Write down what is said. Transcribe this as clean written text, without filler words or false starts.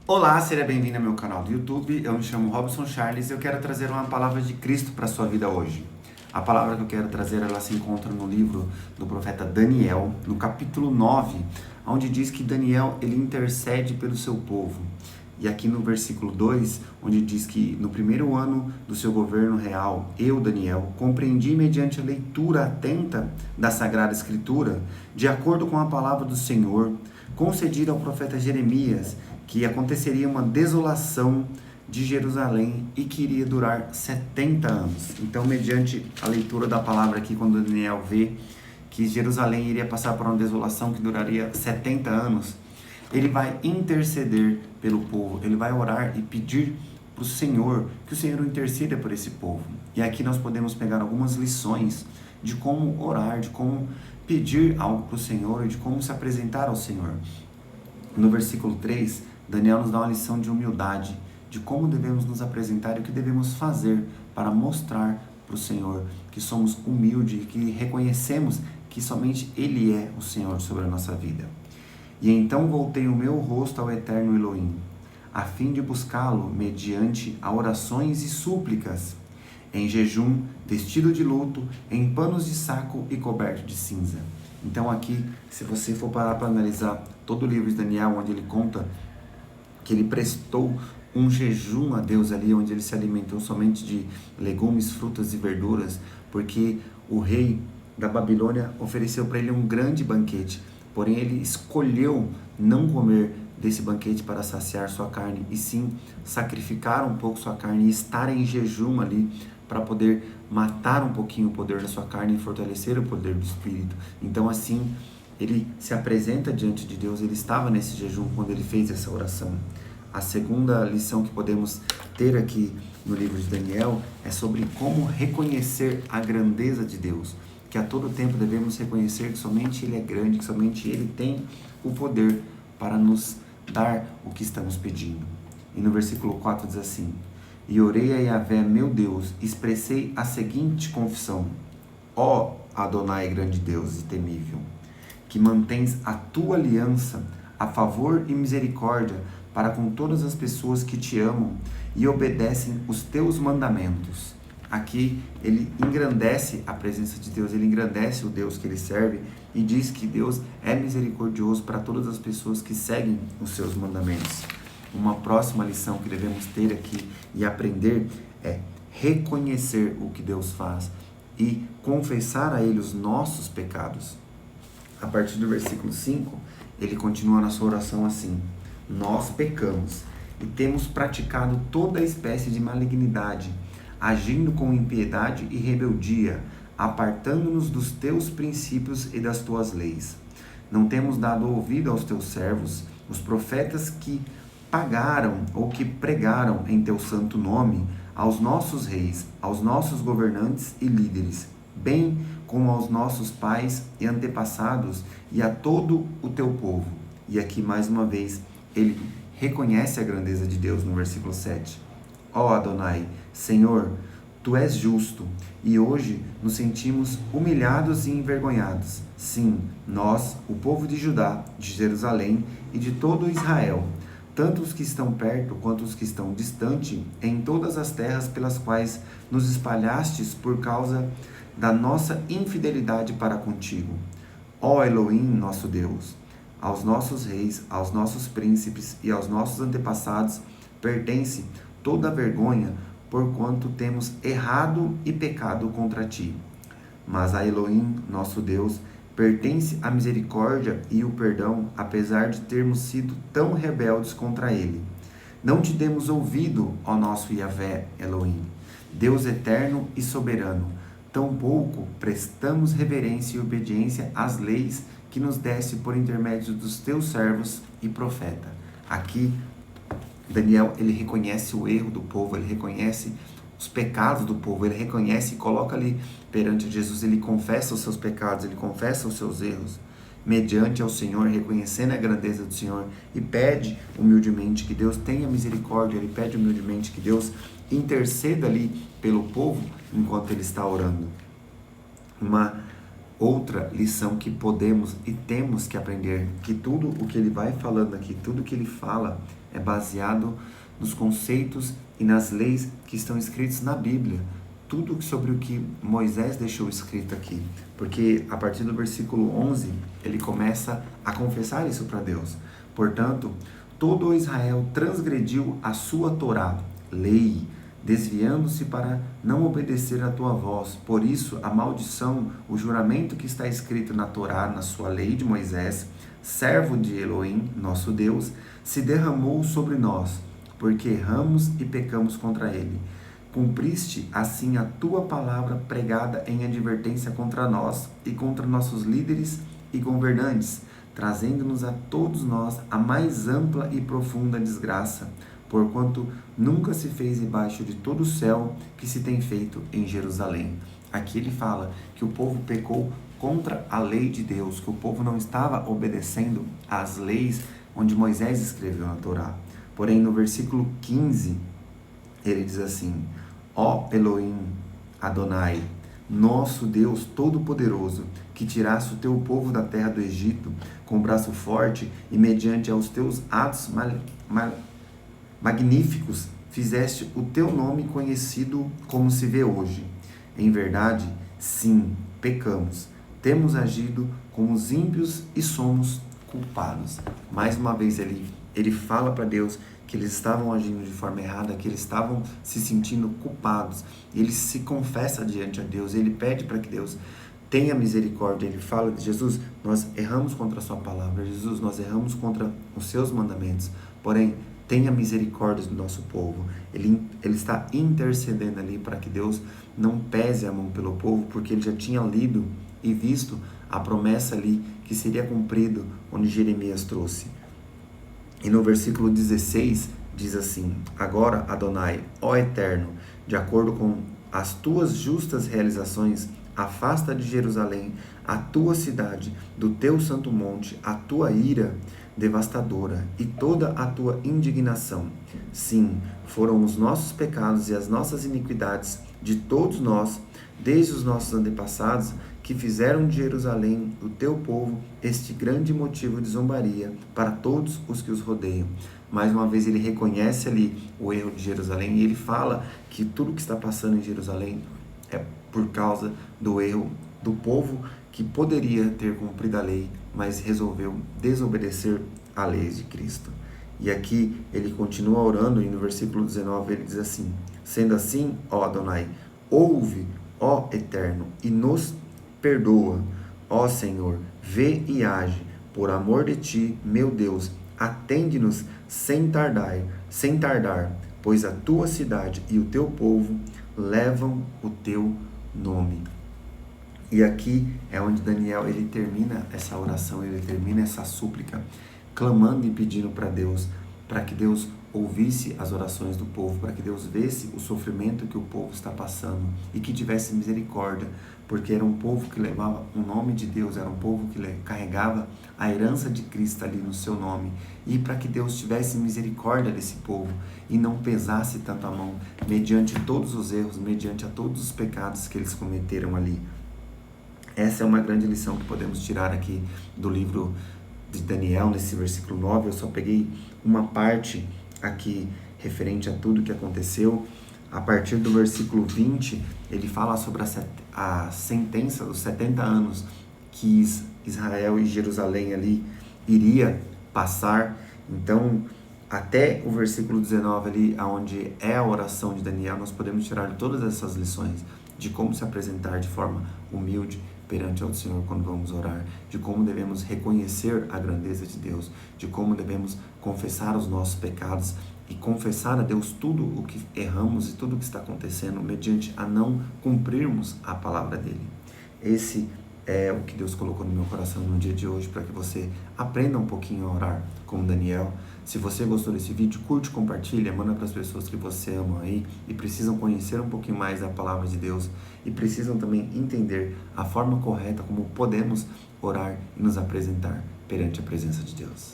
Olá, seja bem-vindo ao meu canal do YouTube. Eu me chamo Robson Charles e eu quero trazer uma palavra de Cristo para a sua vida hoje. A palavra que eu quero trazer, ela se encontra no livro do profeta Daniel, no capítulo 9, onde diz que Daniel, ele intercede pelo seu povo. E aqui no versículo 2, onde diz que no primeiro ano do seu governo real, eu, Daniel, compreendi mediante a leitura atenta da Sagrada Escritura, de acordo com a palavra do Senhor, concedida ao profeta Jeremias, que aconteceria uma desolação de Jerusalém e que iria durar 70 anos. Então, mediante a leitura da palavra aqui, quando Daniel vê que Jerusalém iria passar por uma desolação que duraria 70 anos, ele vai interceder pelo povo, ele vai orar e pedir para o Senhor, que o Senhor interceda por esse povo. E aqui nós podemos pegar algumas lições de como orar, de como pedir algo para o Senhor e de como se apresentar ao Senhor. No versículo 3, Daniel nos dá uma lição de humildade, de como devemos nos apresentar e o que devemos fazer para mostrar para o Senhor que somos humildes e que reconhecemos que somente Ele é o Senhor sobre a nossa vida. E então voltei o meu rosto ao eterno Elohim, a fim de buscá-lo mediante a orações e súplicas, em jejum, vestido de luto, em panos de saco e coberto de cinza. Então aqui, se você for parar para analisar todo o livro de Daniel, onde ele conta que ele prestou um jejum a Deus ali, onde ele se alimentou somente de legumes, frutas e verduras, porque o rei da Babilônia ofereceu para ele um grande banquete, porém ele escolheu não comer desse banquete para saciar sua carne, e sim sacrificar um pouco sua carne e estar em jejum ali, para poder matar um pouquinho o poder da sua carne e fortalecer o poder do Espírito. Então assim, ele se apresenta diante de Deus, ele estava nesse jejum quando ele fez essa oração. A segunda lição que podemos ter aqui no livro de Daniel é sobre como reconhecer a grandeza de Deus, que a todo tempo devemos reconhecer que somente Ele é grande, que somente Ele tem o poder para nos dar o que estamos pedindo. E no versículo 4 diz assim: e orei a Yahvé, meu Deus, expressei a seguinte confissão: ó Adonai, grande Deus e temível, que mantens a tua aliança a favor e misericórdia para com todas as pessoas que te amam e obedecem os teus mandamentos. Aqui ele engrandece a presença de Deus, ele engrandece o Deus que ele serve e diz que Deus é misericordioso para todas as pessoas que seguem os seus mandamentos. Uma próxima lição que devemos ter aqui e aprender é reconhecer o que Deus faz e confessar a Ele os nossos pecados. A partir do versículo 5, ele continua na sua oração assim: nós pecamos e temos praticado toda espécie de malignidade, agindo com impiedade e rebeldia, apartando-nos dos teus princípios e das tuas leis. Não temos dado ouvido aos teus servos, os profetas que pagaram ou que pregaram em teu santo nome, aos nossos reis, aos nossos governantes e líderes, bem como aos nossos pais e antepassados e a todo o teu povo. E aqui mais uma vez ele reconhece a grandeza de Deus no versículo 7. Ó Adonai, Senhor, Tu és justo, e hoje nos sentimos humilhados e envergonhados. Sim, nós, o povo de Judá, de Jerusalém e de todo Israel, tanto os que estão perto quanto os que estão distante, em todas as terras pelas quais nos espalhastes por causa da nossa infidelidade para contigo. Ó Elohim, nosso Deus, aos nossos reis, aos nossos príncipes e aos nossos antepassados pertence toda a vergonha, porquanto temos errado e pecado contra ti. Mas a Elohim, nosso Deus, pertence a misericórdia e o perdão, apesar de termos sido tão rebeldes contra ele. Não te demos ouvido, ó nosso Yahvé Elohim, Deus eterno e soberano, tampouco prestamos reverência e obediência às leis que nos deste por intermédio dos teus servos e profeta. Aqui, Daniel, ele reconhece o erro do povo, ele reconhece os pecados do povo, ele reconhece e coloca ali perante Jesus, ele confessa os seus pecados, ele confessa os seus erros, mediante ao Senhor, reconhecendo a grandeza do Senhor, e pede humildemente que Deus tenha misericórdia, ele pede humildemente que Deus interceda ali pelo povo enquanto ele está orando. Uma outra lição que podemos e temos que aprender, que tudo o que ele vai falando aqui, tudo que ele fala é baseado nos conceitos e nas leis que estão escritos na Bíblia. Tudo sobre o que Moisés deixou escrito aqui. Porque a partir do versículo 11, ele começa a confessar isso para Deus. Portanto, todo Israel transgrediu a sua Torá, lei, desviando-se para não obedecer à tua voz. Por isso, a maldição, o juramento que está escrito na Torá, na sua lei de Moisés, servo de Elohim, nosso Deus, se derramou sobre nós, porque erramos e pecamos contra ele. Cumpriste assim a tua palavra pregada em advertência contra nós e contra nossos líderes e governantes, trazendo-nos a todos nós a mais ampla e profunda desgraça, porquanto nunca se fez debaixo de todo o céu que se tem feito em Jerusalém. Aqui ele fala que o povo pecou contra a lei de Deus, que o povo não estava obedecendo às leis onde Moisés escreveu na Torá. Porém, no versículo 15, ele diz assim: Ó Elohim Adonai, nosso Deus Todo-Poderoso, que tiraste o teu povo da terra do Egito com braço forte e mediante aos teus atos magníficos, fizeste o teu nome conhecido como se vê hoje. Em verdade, sim, pecamos. Temos agido como os ímpios e somos culpados. Mais uma vez ele fala para Deus que eles estavam agindo de forma errada, que eles estavam se sentindo culpados. Ele se confessa diante a Deus, ele pede para que Deus tenha misericórdia. Ele fala de Jesus, nós erramos contra a sua palavra. Jesus, nós erramos contra os seus mandamentos. Porém, tenha misericórdia do nosso povo. Ele está intercedendo ali para que Deus não pese a mão pelo povo, porque ele já tinha lido e visto a promessa ali que seria cumprido, onde Jeremias trouxe. E no versículo 16 diz assim: Agora, Adonai, ó Eterno, de acordo com as tuas justas realizações, afasta de Jerusalém a tua cidade, do teu santo monte, a tua ira devastadora e toda a tua indignação. Sim, foram os nossos pecados e as nossas iniquidades de todos nós, desde os nossos antepassados, que fizeram de Jerusalém, o teu povo, este grande motivo de zombaria para todos os que os rodeiam. Mais uma vez ele reconhece ali o erro de Jerusalém e ele fala que tudo que está passando em Jerusalém é por causa do erro do povo que poderia ter cumprido a lei, mas resolveu desobedecer à lei de Cristo. E aqui ele continua orando e no versículo 19 ele diz assim: Sendo assim, ó Adonai, ouve, ó Eterno, e nos perdoa. Ó Senhor, vê e age, por amor de ti, meu Deus, atende-nos sem tardar, pois a tua cidade e o teu povo levam o teu nome. E aqui é onde Daniel ele termina essa oração, ele termina essa súplica, clamando e pedindo para Deus, para que Deus ouvisse as orações do povo, para que Deus visse o sofrimento que o povo está passando e que tivesse misericórdia, porque era um povo que levava o nome de Deus, era um povo que carregava a herança de Cristo ali no seu nome, e para que Deus tivesse misericórdia desse povo e não pesasse tanto a mão mediante todos os erros, mediante a todos os pecados que eles cometeram ali. Essa é uma grande lição que podemos tirar aqui do livro de Daniel, nesse versículo 9. Eu só peguei uma parte aqui referente a tudo que aconteceu. A partir do versículo 20, ele fala sobre a sentença dos 70 anos que Israel e Jerusalém ali iria passar. Então, até o versículo 19 ali, onde é a oração de Daniel, nós podemos tirar todas essas lições de como se apresentar de forma humilde perante ao Senhor quando vamos orar, de como devemos reconhecer a grandeza de Deus, de como devemos confessar os nossos pecados e confessar a Deus tudo o que erramos e tudo o que está acontecendo mediante a não cumprirmos a palavra dele. Esse é o que Deus colocou no meu coração no dia de hoje, para que você aprenda um pouquinho a orar como Daniel. Se você gostou desse vídeo, curte, compartilha, manda para as pessoas que você ama aí e precisam conhecer um pouquinho mais da palavra de Deus e precisam também entender a forma correta como podemos orar e nos apresentar perante a presença de Deus.